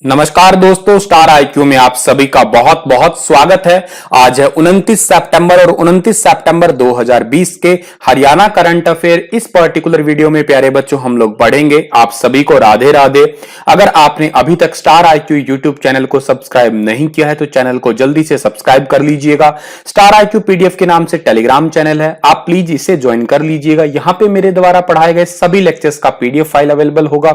नमस्कार दोस्तों, star IQ में आप सभी का बहुत बहुत स्वागत है। आज है 29 सितंबर और 29 सितंबर 2020 के हरियाणा करंट अफेयर। इस पर्टिकुलर वीडियो में प्यारे बच्चों हम लोग पढ़ेंगे। आप सभी को राधे राधे। अगर आपने अभी तक स्टार आईक्यू यूट्यूब चैनल को सब्सक्राइब नहीं किया है तो चैनल को जल्दी से सब्सक्राइब कर लीजिएगा। स्टार आईक्यू पीडीएफ के नाम से टेलीग्राम चैनल है, आप प्लीज इसे ज्वाइन कर लीजिएगा। यहां पे मेरे द्वारा पढ़ाए गए सभी लेक्चर्स का पीडीएफ फाइल अवेलेबल होगा।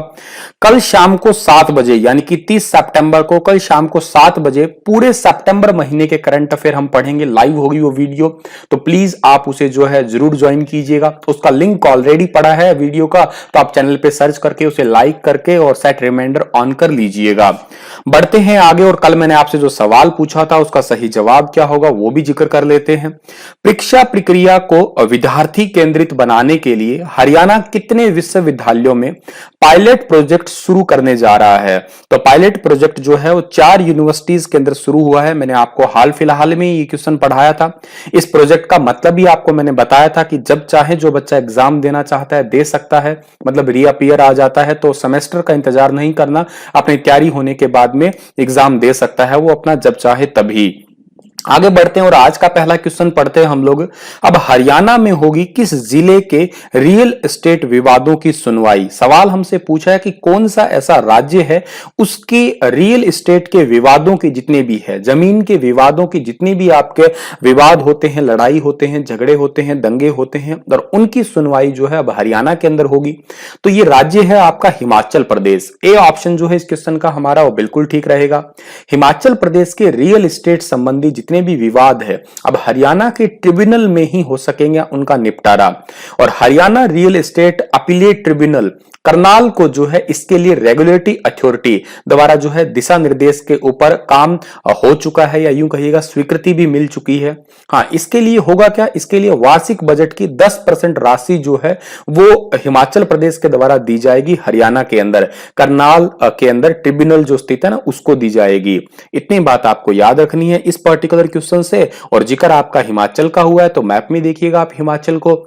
कल शाम को 7 बजे यानी कि 30 सितंबर को कल शाम को 7 बजे पूरे सितंबर महीने के करंट अफेयर हम पढ़ेंगे। लाइव होगी वो वीडियो, तो प्लीज आप उसे जो है जरूर ज्वाइन कीजिएगा। तो उसका लिंक ऑलरेडी पड़ा है वीडियो का, तो आप चैनल पे सर्च करके उसे लाइक करके और सेट रिमाइंडर ऑन कर लीजिएगा। बढ़ते हैं आगे, और कल मैंने आपसे जो सवाल पूछा था उसका सही जवाब क्या होगा वो भी जिक्र कर लेते हैं। परीक्षा प्रक्रिया को विद्यार्थी केंद्रित बनाने के लिए हरियाणा कितने विश्वविद्यालयों में पायलट प्रोजेक्ट शुरू करने जा रहा है? तो पायलट प्रोजेक्ट जो है वो 4 यूनिवर्सिटीज के अंदर शुरू हुआ है। मैंने आपको हाल फिलहाल में ये क्वेश्चन पढ़ाया था। इस प्रोजेक्ट का मतलब भी आपको मैंने बताया था कि जब चाहे जो बच्चा एग्जाम देना चाहता है दे सकता है, मतलब रीअपियर आ जाता है तो सेमेस्टर का इंतजार नहीं करना, अपनी तैयारी होने के बाद में एग्जाम दे सकता है वो अपना जब चाहे तभी। आगे बढ़ते हैं और आज का पहला क्वेश्चन पढ़ते हैं हम लोग। अब हरियाणा में होगी किस जिले के रियल एस्टेट विवादों की सुनवाई? सवाल हमसे पूछा है कि कौन सा ऐसा राज्य है उसके रियल एस्टेट के विवादों की जितने भी है, जमीन के विवादों की जितने भी आपके विवाद होते हैं, लड़ाई होते हैं, झगड़े होते हैं, दंगे होते हैं, और उनकी सुनवाई जो है अब हरियाणा के अंदर होगी। तो ये राज्य है आपका हिमाचल प्रदेश। ए ऑप्शन जो है इस क्वेश्चन का हमारा वो बिल्कुल ठीक रहेगा। हिमाचल प्रदेश के रियल एस्टेट संबंधी जितने भी विवाद है अब हरियाणा के ट्रिब्यूनल में ही हो सकेंगे उनका निपटारा। और Haryana real estate appellate tribunal Karnal को जो है इसके लिए रेगुलेटरी अथॉरिटी द्वारा जो है दिशा निर्देश के ऊपर काम हो चुका है, या यूं कहिएगा स्वीकृति भी मिल चुकी है। हाँ, इसके लिए होगा क्या, इसके लिए वार्षिक बजट की 10% राशि जो है वो हिमाचल प्रदेश के द्वारा दी जाएगी, हरियाणा के अंदर करनाल के अंदर ट्रिब्यूनल जो स्थित है ना उसको दी जाएगी। इतनी बात आपको याद रखनी है इस पर्टिकुलर क्वेश्चन से। और जिक्र आपका हिमाचल का हुआ है तो मैप में देखिएगा आप हिमाचल को।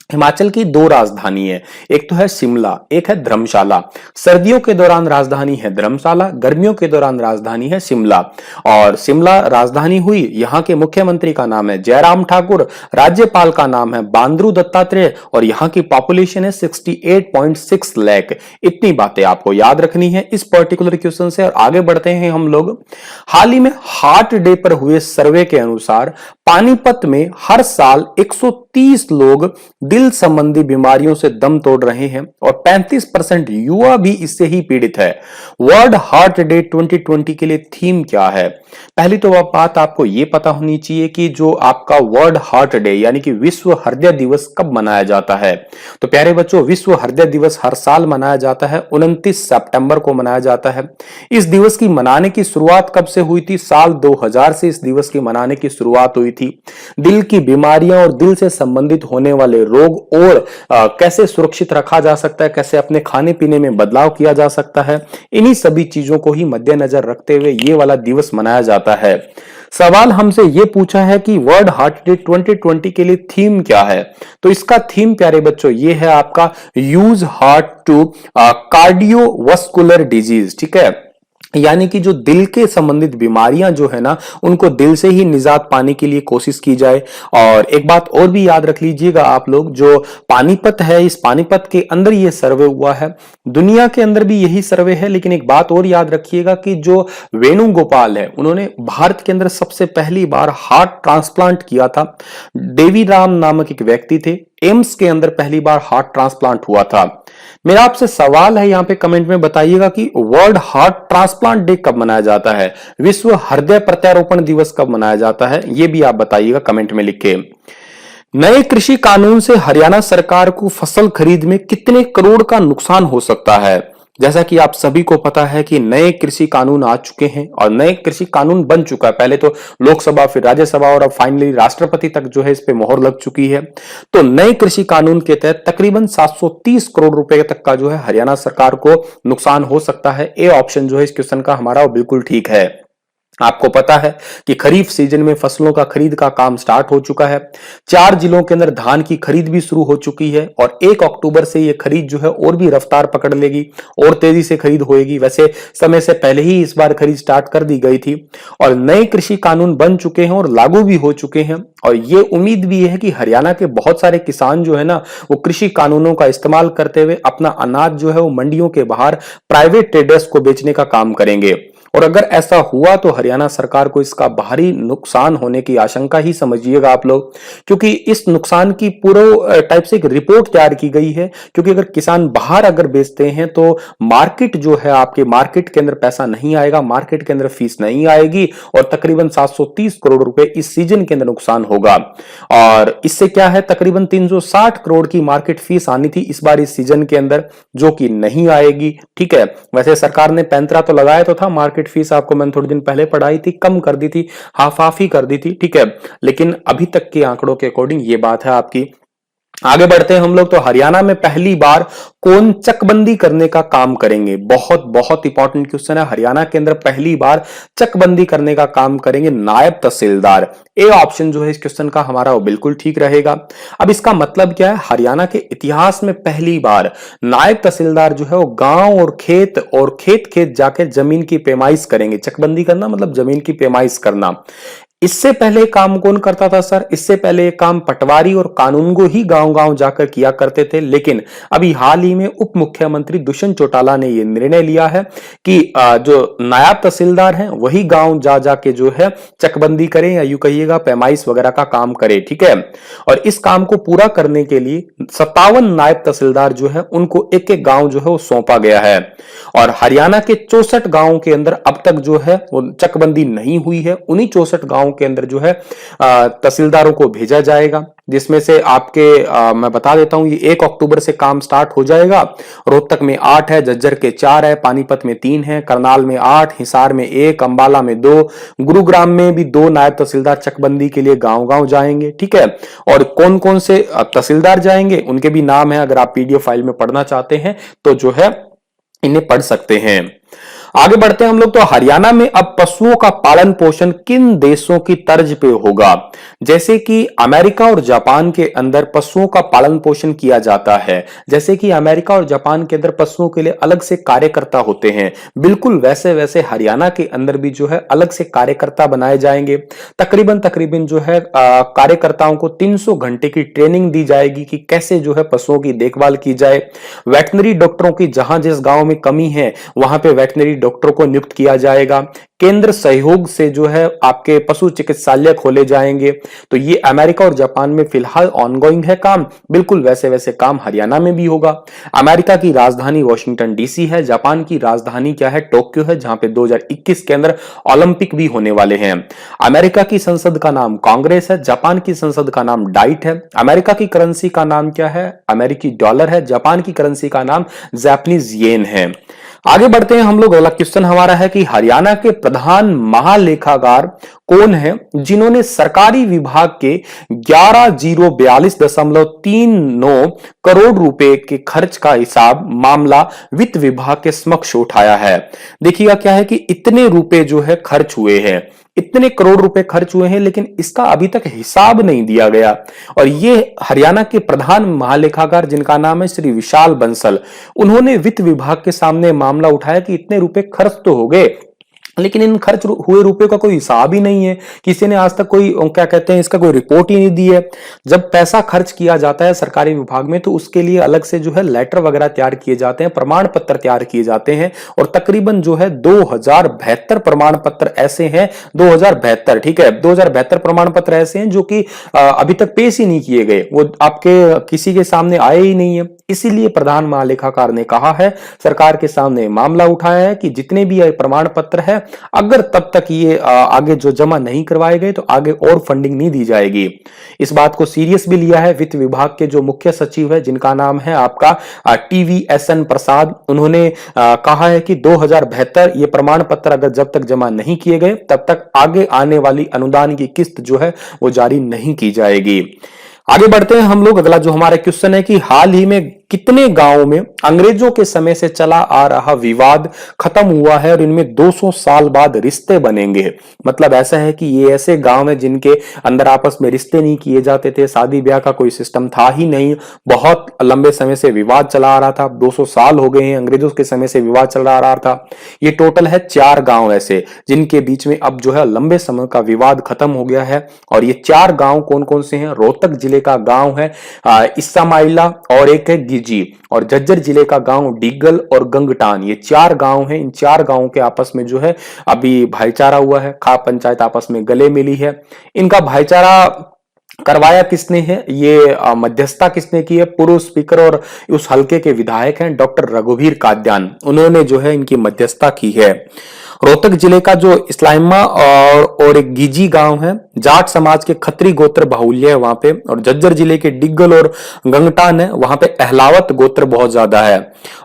हिमाचल की 2 राजधानी है, एक तो है शिमला, एक है धर्मशाला। सर्दियों के दौरान राजधानी है धर्मशाला, गर्मियों के दौरान राजधानी है शिमला। और शिमला राजधानी हुई, यहाँ के मुख्यमंत्री का नाम है जयराम ठाकुर, राज्यपाल का नाम है बांद्रू दत्तात्रेय, और यहाँ की पॉपुलेशन है 68.6 लाख। इतनी बातें आपको याद रखनी है इस पर्टिकुलर क्वेश्चन से। और आगे बढ़ते हैं हम लोग। हाल ही में हार्ट डे पर हुए सर्वे के अनुसार पानीपत में हर साल 130 लोग दिल संबंधी बीमारियों से दम तोड़ रहे हैं और 35% युवा भी इससे ही पीड़ित है। वर्ल्ड हार्ट डे 2020 के लिए थीम क्या है? पहली तो बात आपको यह पता होनी चाहिए कि जो आपका वर्ल्ड हार्ट डे यानी कि विश्व हृदय दिवस कब मनाया जाता है। तो प्यारे बच्चों, विश्व हृदय दिवस हर साल मनाया जाता है, 29 सितंबर को मनाया जाता है। इस दिवस की मनाने की शुरुआत कब से हुई थी? साल 2000 से इस दिवस की मनाने की शुरुआत हुई थी। दिल की बीमारियां और दिल से संबंधित होने वाले रोग और कैसे सुरक्षित रखा जा सकता है, कैसे अपने खाने पीने में बदलाव किया जा सकता है, इन्हीं सभी चीजों को ही मद्देनजर रखते हुए ये वाला दिवस मनाया जाता है। सवाल हमसे ये पूछा है कि वर्ल्ड हार्ट डे 2020 के लिए थीम क्या है? तो इसका थीम प्यारे बच्चों ये है आपका use heart to cardiovascular disease. ठीक है, यानी कि जो दिल के संबंधित बीमारियां जो है ना उनको दिल से ही निजात पाने के लिए कोशिश की जाए। और एक बात और भी याद रख लीजिएगा आप लोग, जो पानीपत है इस पानीपत के अंदर ये सर्वे हुआ है, दुनिया के अंदर भी यही सर्वे है। लेकिन एक बात और याद रखिएगा कि जो वेणुगोपाल है उन्होंने भारत के अंदर सबसे पहली बार हार्ट ट्रांसप्लांट किया था। देवी राम नामक एक व्यक्ति थे, एम्स के अंदर पहली बार हार्ट ट्रांसप्लांट हुआ था। मेरा आपसे सवाल है यहां पे कमेंट में बताइएगा कि वर्ल्ड हार्ट ट्रांसप्लांट डे कब मनाया जाता है, विश्व हृदय प्रत्यारोपण दिवस कब मनाया जाता है, ये भी आप बताइएगा कमेंट में लिख के। नए कृषि कानून से हरियाणा सरकार को फसल खरीद में कितने करोड़ का नुकसान हो सकता है? जैसा कि आप सभी को पता है कि नए कृषि कानून आ चुके हैं और नए कृषि कानून बन चुका है। पहले तो लोकसभा, फिर राज्यसभा और अब फाइनली राष्ट्रपति तक जो है इस पे मोहर लग चुकी है। तो नए कृषि कानून के तहत तकरीबन 730 करोड़ रुपए तक का जो है हरियाणा सरकार को नुकसान हो सकता है। ए ऑप्शन जो है इस क्वेश्चन का हमारा वो बिल्कुल ठीक है। आपको पता है कि खरीफ सीजन में फसलों का खरीद का काम स्टार्ट हो चुका है। 4 जिलों के अंदर धान की खरीद भी शुरू हो चुकी है और 1 अक्टूबर से यह खरीद जो है और भी रफ्तार पकड़ लेगी और तेजी से खरीद होएगी। वैसे समय से पहले ही इस बार खरीद स्टार्ट कर दी गई थी और नए कृषि कानून बन चुके हैं और लागू भी हो चुके हैं और ये उम्मीद भी है कि हरियाणा के बहुत सारे किसान जो है ना वो कृषि कानूनों का इस्तेमाल करते हुए अपना अनाज जो है वो मंडियों के बाहर प्राइवेट ट्रेडर्स को बेचने का काम करेंगे। और अगर ऐसा हुआ तो हरियाणा सरकार को इसका भारी नुकसान होने की आशंका ही समझिएगा आप लोग, क्योंकि इस नुकसान की पूरे टाइप से एक रिपोर्ट तैयार की गई है। क्योंकि अगर किसान बाहर अगर बेचते हैं तो मार्केट जो है आपके मार्केट के अंदर पैसा नहीं आएगा, मार्केट के अंदर फीस नहीं आएगी और तकरीबन 730 करोड़ रुपए इस सीजन के अंदर नुकसान होगा। और इससे क्या है, तकरीबन 360 करोड़ की मार्केट फीस आनी थी इस बार इस सीजन के अंदर, जो कि नहीं आएगी। ठीक है, वैसे सरकार ने पैंतरा तो लगाया तो था, मार्केट फीस आपको मैंने थोड़े दिन पहले पढ़ाई थी, कम कर दी थी, हाफ ही कर दी थी। ठीक है, लेकिन अभी तक के आंकड़ों के अकॉर्डिंग ये बात है आपकी। आगे बढ़ते हैं हम लोग, तो हरियाणा में पहली बार कौन चकबंदी करने का काम करेंगे? बहुत बहुत इंपॉर्टेंट क्वेश्चन है। हरियाणा के अंदर पहली बार चकबंदी करने का काम करेंगे नायब तहसीलदार। ए ऑप्शन जो है इस क्वेश्चन का हमारा वो बिल्कुल ठीक रहेगा। अब इसका मतलब क्या है, हरियाणा के इतिहास में पहली बार नायब तहसीलदार जो है वो गांव और खेत खेत जाकर जमीन की पैमाइश करेंगे। चकबंदी करना मतलब जमीन की पैमाइश करना। इससे पहले काम कौन करता था सर? इससे पहले काम पटवारी और कानूनगो ही गांव गांव जाकर किया करते थे, लेकिन अभी हाल ही में उप मुख्यमंत्री दुष्यंत चौटाला ने यह निर्णय लिया है कि जो नायब तहसीलदार हैं वही गांव जा जाके जो है चकबंदी करें या यूं कहिएगा पैमाइश वगैरह का काम करे। ठीक है, और इस काम को पूरा करने के लिए 57 नायब तहसीलदार जो है उनको एक एक गांव जो है वो सौंपा गया है। और हरियाणा के 64 गांवों के अंदर अब तक जो है वो चकबंदी नहीं हुई है। उन्हीं 64 गांवों के अंदर जो है तहसीलदारों को भेजा जाएगा, जिसमें से आपके मैं बता देता हूं, ये 1 अक्टूबर से काम स्टार्ट हो जाएगा। रोहतक में 8 है, झज्जर के 4 है, पानीपत में 3 है, करनाल में 8, हिसार में 1, अंबाला में 2, गुरुग्राम में भी 2 नायब तहसीलदार चकबंदी के लिए गांव गांव जाएंगे। ठीक है, और कौन कौन से तहसीलदार जाएंगे उनके भी नाम है, अगर आप पीडीएफ फाइल में पढ़ना चाहते हैं तो जो है इन्हें पढ़ सकते हैं। आगे बढ़ते हैं हम लोग, तो हरियाणा में अब पशुओं का पालन पोषण किन देशों की तर्ज पे होगा? जैसे कि अमेरिका और जापान के अंदर पशुओं का पालन पोषण किया जाता है, जैसे कि अमेरिका और जापान के अंदर पशुओं के लिए अलग से कार्यकर्ता होते हैं, बिल्कुल वैसे वैसे हरियाणा के अंदर भी जो है अलग से कार्यकर्ता बनाए जाएंगे। तकरीबन जो है कार्यकर्ताओं को 300 घंटे की ट्रेनिंग दी जाएगी कि कैसे जो है पशुओं की देखभाल की जाए। वेटनरी डॉक्टरों की जहां जिस गांव में कमी है वहां पे वेटनरी डॉक्टरों को नियुक्त किया जाएगा। केंद्र सहयोग से जो है आपके पशु चिकित्सालय खोले जाएंगे। तो ये अमेरिका और जापान में फिलहाल ऑनगोइंग है काम, बिल्कुल वैसे वैसे काम हरियाणा में भी होगा। अमेरिका की राजधानी वॉशिंगटन डीसी है, जापान की राजधानी क्या है, टोक्यो है, जहां पे 2021 के अंदर ओलंपिक भी होने वाले हैं। अमेरिका की संसद का नाम कांग्रेस है, जापान की संसद का नाम डाइट है। अमेरिका की करेंसी का नाम क्या है, अमेरिकी डॉलर है। जापान की करेंसी का नाम जापानीज येन है। आगे बढ़ते हैं हम लोग, अगला क्वेश्चन हमारा है कि हरियाणा के प्रधान महालेखाकार कौन है जिन्होंने सरकारी विभाग के 11,042.39 करोड़ रुपए के खर्च का हिसाब मामला वित्त विभाग के समक्ष उठाया है? देखिएगा क्या है कि इतने रुपए जो है खर्च हुए हैं, इतने करोड़ रुपए खर्च हुए हैं, लेकिन इसका अभी तक हिसाब नहीं दिया गया। और ये हरियाणा के प्रधान महालेखाकार जिनका नाम है श्री विशाल बंसल, उन्होंने वित्त विभाग के सामने मामला उठाया कि इतने रुपए खर्च तो हो गए, लेकिन इन खर्च हुए रुपए का कोई हिसाब ही नहीं है। किसी ने आज तक कोई क्या कहते हैं इसका कोई रिपोर्ट ही नहीं दी है। जब पैसा खर्च किया जाता है सरकारी विभाग में तो उसके लिए अलग से जो है लेटर वगैरह तैयार किए जाते हैं, प्रमाण पत्र तैयार किए जाते हैं, और तकरीबन जो है 2072 प्रमाण पत्र ऐसे हैं, 2072, ठीक है, 2072 प्रमाण पत्र ऐसे हैं जो कि अभी तक पेश ही नहीं किए गए, वो आपके किसी के सामने आए ही नहीं है। इसीलिए प्रधान महालेखाकार ने कहा है, सरकार के सामने मामला उठाया है कि जितने भी प्रमाण पत्र है, अगर तब तक ये आगे जो जमा नहीं करवाए गए तो आगे और फंडिंग नहीं दी जाएगी। इस बात को सीरियस भी लिया है वित्त विभाग के जो मुख्य सचिव है, जिनका नाम है आपका TVSN प्रसाद। उन्होंने कहा है कि 2072 ये प्रमाण पत्र अगर जब तक जमा नहीं किए गए तब तक आगे आने वाली अनुदान की किस्त जो है वो जारी नहीं की जाएगी। आगे बढ़ते हैं हम लोग, अगला जो हमारा क्वेश्चन है कि हाल ही में कितने गांवों में अंग्रेजों के समय से चला आ रहा विवाद खत्म हुआ है और इनमें 200 साल बाद रिश्ते बनेंगे। मतलब ऐसा है कि ये ऐसे गांव हैं जिनके अंदर आपस में रिश्ते नहीं किए जाते थे, शादी ब्याह का कोई सिस्टम था ही नहीं, बहुत लंबे समय से विवाद चला आ रहा था। 200 साल हो गए हैं, अंग्रेजों के समय से विवाद चला आ रहा था। ये टोटल है 4 गांव ऐसे जिनके बीच में अब जो है लंबे समय का विवाद खत्म हो गया है। और ये 4 गांव कौन कौन से हैं? रोहतक जिले का गांव है इस्सामाइला, और एक है गिजी, और झज्जर जिले का गांव डिगल और गंगटान। ये 4 गांव हैं। इन 4 गांवों के आपस में जो है अभी भाईचारा हुआ है, खाप पंचायत आपस में गले मिली है। इनका भाईचारा करवाया किसने है? ये मध्यस्थता किसने की है? पूर्व स्पीकर और उस हलके के विधायक हैं डॉक्टर रघुवीर काद्यान, उन्होंने जो है इनकी मध्यस्थता की है। रोहतक जिले का जो इस्लाइमा और एक गिजी गांव है, जाट समाज के खत्री गोत्र बाहुल्य है वहां पे। और झज्जर जिले के डिग्गल और गंगटान है, वहां पे अहलावत गोत्र बहुत ज्यादा है।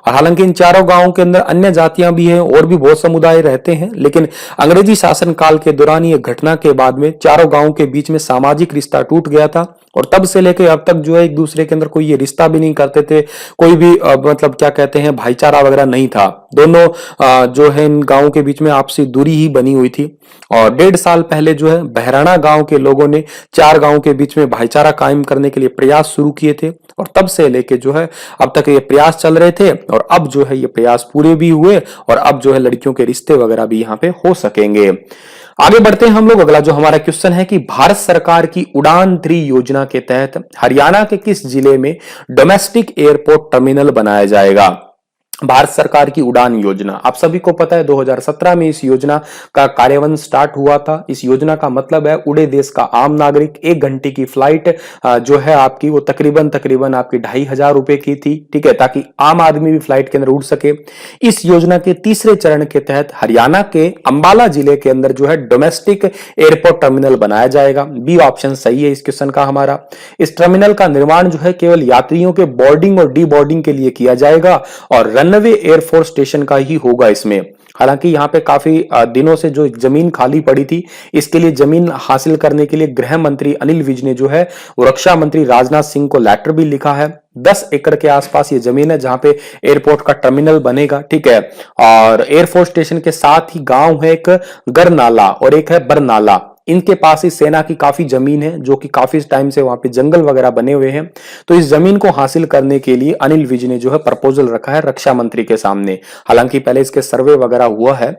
और हालांकि इन चारों गांवों के अंदर अन्य जातियां भी हैं और भी बहुत समुदाय रहते हैं, लेकिन अंग्रेजी शासन काल के दौरान ये घटना के बाद में चारों गांवों के बीच में सामाजिक रिश्ता टूट गया था। और तब से लेकर अब तक जो है एक दूसरे के अंदर कोई ये रिश्ता भी नहीं करते थे, कोई भी मतलब क्या कहते हैं भाईचारा वगैरह नहीं था। दोनों जो है इन गांवों के बीच में आपसी दूरी ही बनी हुई थी। और 1.5 साल पहले जो है बहराना गांव के लोगों ने 4 गांवों के बीच में भाईचारा कायम करने के लिए प्रयास शुरू किए थे। और तब से लेके जो है अब तक ये प्रयास चल रहे थे, और अब जो है ये प्रयास पूरे भी हुए, और अब जो है लड़कियों के रिश्ते वगैरह भी यहाँ पे हो सकेंगे। आगे बढ़ते हैं हम लोग। अगला जो हमारा क्वेश्चन है कि भारत सरकार की उड़ान 3 योजना के तहत हरियाणा के किस जिले में डोमेस्टिक एयरपोर्ट टर्मिनल बनाया जाएगा? भारत सरकार की उड़ान योजना, आप सभी को पता है 2017 में इस योजना का कार्यान्वयन स्टार्ट हुआ था। इस योजना का मतलब है उड़े देश का आम नागरिक 1 घंटे की फ्लाइट जो है आपकी वो तकरीबन आपकी 2,500 रुपए की थी, ठीक है, ताकि आम आदमी भी फ्लाइट के अंदर उड़ सके। इस योजना के तीसरे चरण के तहत हरियाणा के अंबाला जिले के अंदर जो है डोमेस्टिक एयरपोर्ट टर्मिनल बनाया जाएगा। बी ऑप्शन सही है इस क्वेश्चन का हमारा। इस टर्मिनल का निर्माण जो है केवल यात्रियों के बोर्डिंग और डी बोर्डिंग के लिए किया जाएगा, और रनवे एयरफोर्स स्टेशन का ही होगा इसमें। हालांकि यहाँ पे काफी दिनों से जो जमीन खाली पड़ी थी, इसके लिए जमीन हासिल करने के लिए गृह मंत्री अनिल विज ने जो है वो रक्षा मंत्री राजनाथ सिंह को लेटर भी लिखा है। 10 एकड़ के आसपास ये जमीन है जहां पे एयरपोर्ट का टर्मिनल बनेगा, ठीक है। और एयरफोर्स स्टेशन के साथ ही गांव है एक गरनाला और एक है बरनाला। इनके पास ही सेना की काफी जमीन है, जो कि काफी टाइम से वहां पे जंगल वगैरह बने हुए हैं। तो इस जमीन को हासिल करने के लिए अनिल विज ने जो है प्रपोजल रखा है रक्षा मंत्री के सामने। हालांकि पहले इसके सर्वे वगैरह हुआ है।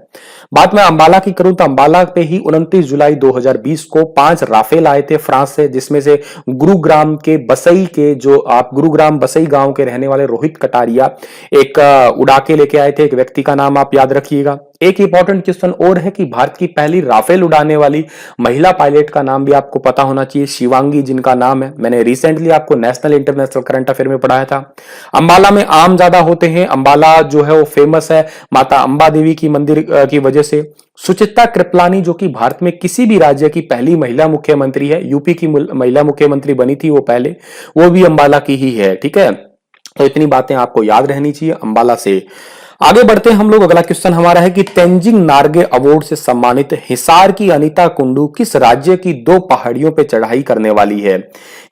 बात मैं अंबाला की करूं तो अंबाला पे ही 29 जुलाई 2020 को 5 राफेल आए थे फ्रांस से, जिसमें से गुरुग्राम के बसई के जो आप गुरुग्राम बसई गांव के रहने वाले रोहित कटारिया एक उड़ा के लेके आए थे। एक व्यक्ति का नाम आप याद रखिएगा। एक इंपॉर्टेंट क्वेश्चन और है कि भारत की पहली राफेल उड़ाने वाली महिला पायलट का नाम भी आपको पता होना चाहिए, शिवांगी जिनका नाम है। मैंने रिसेंटली आपको नेशनल इंटरनेशनल करंट अफेयर में पढ़ाया था। अंबाला में आम ज्यादा होते हैं। अंबाला जो है वो फेमस है माता अंबा देवी की मंदिर की वजह से। सुचित्रा कृपलानी जो कि भारत में किसी भी राज्य की पहली महिला मुख्यमंत्री है, यूपी की महिला मुख्यमंत्री बनी थी वो पहले, वो भी अंबाला की ही है, ठीक है। तो इतनी बातें आपको याद रहनी चाहिए अंबाला से। आगे बढ़ते हैं हम लोग। अगला क्वेश्चन हमारा है कि तेंजिंग नार्गे अवार्ड से सम्मानित हिसार की अनीता कुंडू किस राज्य की 2 पहाड़ियों पे चढ़ाई करने वाली है?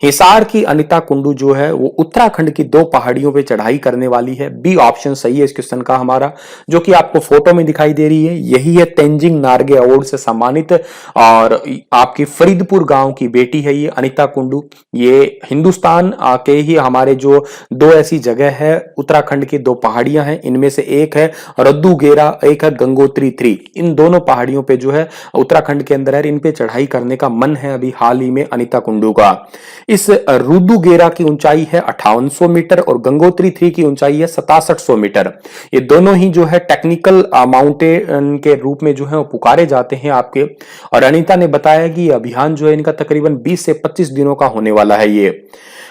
हिसार की अनीता कुंडू जो है वो उत्तराखंड की 2 पहाड़ियों पे चढ़ाई करने वाली है। बी ऑप्शन सही है इस क्वेश्चन का हमारा, जो कि आपको फोटो में दिखाई दे रही है, यही है तेंजिंग नार्गे अवार्ड से सम्मानित। और आपकी फरीदपुर गांव की बेटी है ये अनीता कुंडू। ये हिंदुस्तान के ही हमारे जो 2 ऐसी जगह है उत्तराखंड की 2 पहाड़ियां हैं, इनमें से एक है रद्दूगेरा, एक है गंगोत्री 3। इन दोनों पहाड़ियों पे जो है उत्तराखंड के अंदर है, इन पे चढ़ाई करने का मन है अभी हाल ही में अनीता कुंडू का। इस रुद्दूगेरा की ऊंचाई है 5800 मीटर और गंगोत्री 3 की ऊंचाई है 6700 मीटर। ये दोनों ही जो है टेक्निकल माउंटेन के रूप में जो है वो पुकारे जाते हैं आपके। और अनीता ने बताया कि ये अभियान जो है इनका तकरीबन 20 से 25 दिनों का होने वाला है। ये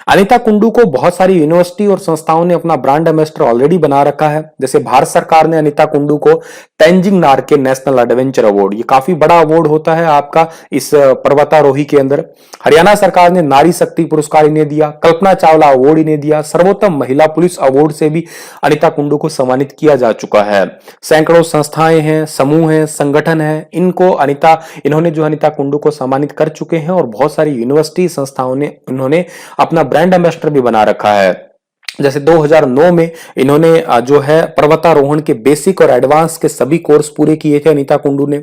अनीता कुंडू को बहुत सारी यूनिवर्सिटी और संस्थाओं ने अपना ब्रांड एम्बेसडर ऑलरेडी बना रखा है। जैसे भारत सरकार ने अनीता कुंडू को Tenzing Norgay national adventure award, ये काफी बड़ा अवार्ड होता है आपका इस पर्वतारोही के अंदर। हरियाणा सरकार ने नारी शक्ति पुरस्कार इन्हें दिया, कल्पना चावला अवार्ड इन्हें दिया, सर्वोत्तम महिला पुलिस अवार्ड से भी अनीता कुंडू को सम्मानित किया जा चुका है। सैकड़ों संस्थाएं हैं, समूह हैं, संगठन हैं, इन्होंने जो अनीता कुंडू को सम्मानित कर चुके हैं। और बहुत सारी यूनिवर्सिटी संस्थाओं ने इन्होंने अपना ब्रांड एम्बेसडर भी बना रखा है। जैसे 2009 में इन्होंने जो है पर्वतारोहण के बेसिक और एडवांस के सभी कोर्स पूरे किए थे अनीता कुंडू ने।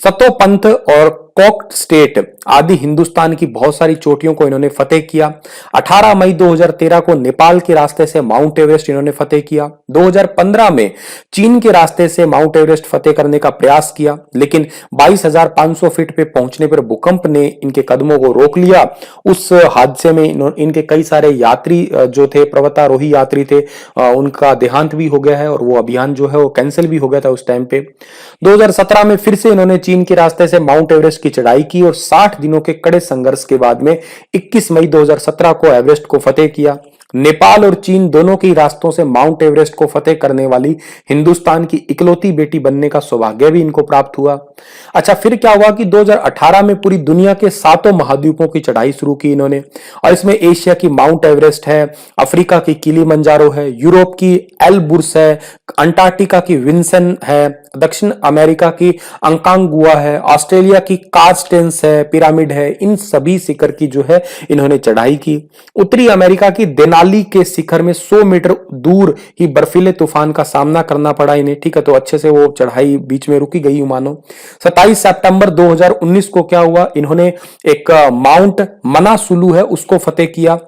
सतोपंथ और कोक स्टेट आदि हिंदुस्तान की बहुत सारी चोटियों को इन्होंने फतेह किया। 18 मई 2013 को नेपाल के रास्ते से माउंट एवरेस्ट इन्होंने फतेह किया। 2015 में चीन के रास्ते से माउंट एवरेस्ट फतेह करने का प्रयास किया, लेकिन 22,500 फीट पे पहुंचने पर भूकंप ने इनके कदमों को रोक लिया। उस हादसे में इनके कई सारे यात्री जो थे, पर्वतारोही यात्री थे, उनका देहांत भी हो गया है और वो अभियान जो है वो कैंसिल भी हो गया था उस टाइम पे। 2017 में फिर से इन्होंने चीन के रास्ते से माउंट एवरेस्ट की चढ़ाई की और 60 दिनों के कड़े संघर्ष के बाद में 21 मई 2017 को एवरेस्ट को फतेह किया। नेपाल और चीन दोनों के रास्तों से माउंट एवरेस्ट को फतेह करने वाली हिंदुस्तान की इकलौती बेटी बनने का सौभाग्य भी इनको प्राप्त हुआ। अच्छा, फिर क्या हुआ कि 2018 में पूरी दुनिया के 7 महाद्वीपों की चढ़ाई शुरू की इन्होंने, और इसमें एशिया की माउंट एवरेस्ट है, अफ्रीका की किलिमंजारो है, यूरोप की एलबुर्स है, अंटार्कटिका की विंसन है, दक्षिण अमेरिका की अंकांगुआ है, ऑस्ट्रेलिया की कार्स्टेंस है, पिरामिड है। इन सभी शिखर की जो है इन्होंने चढ़ाई की। उत्तरी अमेरिका की देनाली के शिखर में 100 मीटर दूर ही बर्फीले तूफान का सामना करना पड़ा इन्हें, ठीक है, तो अच्छे से वो चढ़ाई बीच में रुकी गई मानो। 27 सितंबर 2019 को क्या हुआ, इन्होंने एक माउंट मनासुलू है उसको फतेह किया।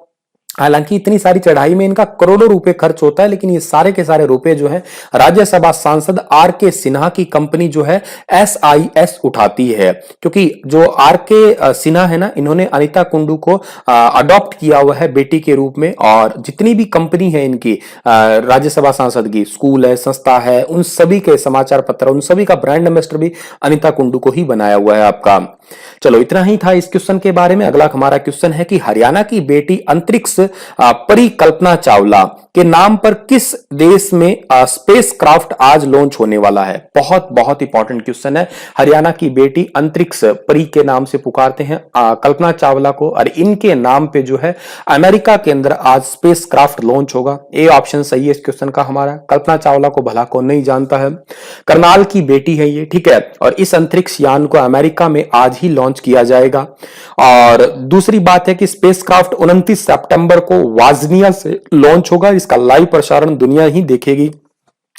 हालांकि इतनी सारी चढ़ाई में इनका करोड़ों रुपए खर्च होता है, लेकिन ये सारे के सारे रुपए जो है राज्यसभा सांसद आर के सिन्हा की कंपनी जो है SIS उठाती है, क्योंकि जो आर के सिन्हा है ना, इन्होंने अनीता कुंडू को अडॉप्ट किया हुआ है बेटी के रूप में, और जितनी भी कंपनी है इनकी राज्यसभा सांसद की, स्कूल है, संस्था है, उन सभी के समाचार पत्र, उन सभी का ब्रांड एम्बेसडर भी अनीता कुंडू को ही बनाया हुआ है आपका। चलो, इतना ही था इस क्वेश्चन के बारे में। अगला हमारा क्वेश्चन है कि हरियाणा की बेटी अंतरिक्ष परिकल्पना चावला के नाम पर किस देश में स्पेस क्राफ्ट आज लॉन्च होने वाला है? बहुत बहुत इंपॉर्टेंट क्वेश्चन है। हरियाणा की बेटी अंतरिक्ष परी के नाम से पुकारते हैं कल्पना चावला को, और इनके नाम पे जो है अमेरिका के अंदर आज स्पेस क्राफ्ट लॉन्च होगा। ए ऑप्शन सही है इस क्वेश्चन का हमारा। कल्पना चावला को भला कौन नहीं जानता है, करनाल की बेटी है ये, ठीक है, और इस अंतरिक्ष यान को अमेरिका में आज ही लॉन्च किया जाएगा। और दूसरी बात है कि स्पेस क्राफ्ट 29 सितंबर को वाजनिया से लॉन्च होगा। इसका लाइव प्रसारण दुनिया ही देखेगी।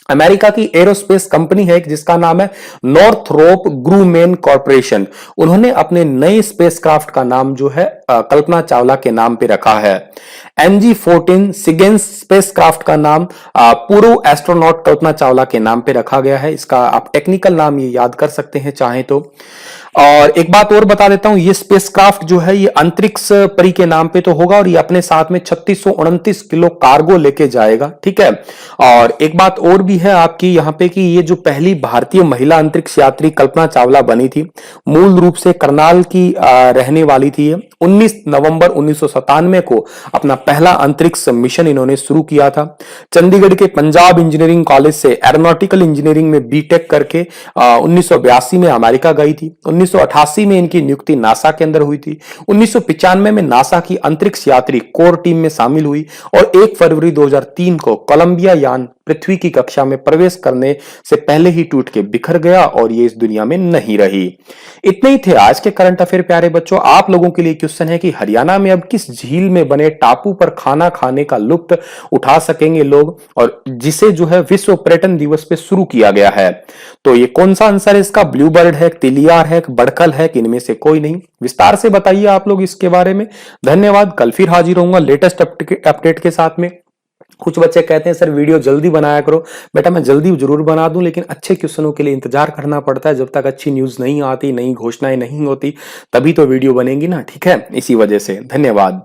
अमेरिका की एरोस्पेस कंपनी है जिसका नाम है नॉर्थरोप ग्रूमेन कॉर्पोरेशन। उन्होंने अपने नए स्पेसक्राफ्ट का नाम जो है कल्पना चावला के नाम पे रखा है। MG-14 सिगेंस स्पेसक्राफ्ट का नाम पूर्व एस्ट्रोनॉट कल्पना चावला के नाम पे रखा गया है। इसका आप टेक्निकल नाम ये याद कर सकते हैं चाहे तो। और एक बात और बता देता हूं, ये स्पेसक्राफ्ट जो है ये अंतरिक्ष परी के नाम पे तो होगा, और ये अपने साथ में 3629 किलो कार्गो लेके जाएगा, ठीक है। और एक बात और भी है आपकी यहाँ पे कि ये जो पहली भारतीय महिला अंतरिक्ष यात्री कल्पना चावला बनी थी, मूल रूप से करनाल की रहने वाली थी। 19 नवंबर 1997 को अपना पहला अंतरिक्ष मिशन इन्होंने शुरू किया था। चंडीगढ़ के पंजाब इंजीनियरिंग कॉलेज से एरोनॉटिकल इंजीनियरिंग में बीटेक करके 1982 में अमेरिका गई थी। 1988 में इनकी नियुक्ति नासा के अंदर हुई थी। 1995 में नासा की अंतरिक्ष यात्री कोर टीम में शामिल हुई, और 1 फरवरी 2003 को कोलंबिया यान पृथ्वी की कक्षा में प्रवेश करने से पहले ही टूट के बिखर गया और ये इस दुनिया में नहीं रही। इतने ही थे आज के करंट अफेयर प्यारे बच्चों। आप लोगों के लिए क्वेश्चन है कि हरियाणा में अब किस झील में बने टापू पर खाना खाने का लुत्फ उठा सकेंगे लोग, और जिसे जो है विश्व पर्यटन दिवस पे शुरू किया गया है। तो ये कौन सा आंसर है इसका? ब्लू बर्ड है, तिलियार है, बड़कल है, कि इनमें से कोई नहीं? विस्तार से बताइए आप लोग इसके बारे में। धन्यवाद। कल फिर हाजिर होऊंगा लेटेस्ट अपडेट के साथ में। कुछ बच्चे कहते हैं सर वीडियो जल्दी बनाया करो। बेटा मैं जल्दी जरूर बना दूं, लेकिन अच्छे क्वेश्चनों के लिए इंतजार करना पड़ता है। जब तक अच्छी न्यूज नहीं आती, नई घोषणाएं नहीं होती, तभी तो वीडियो बनेगी ना, ठीक है। इसी वजह से धन्यवाद।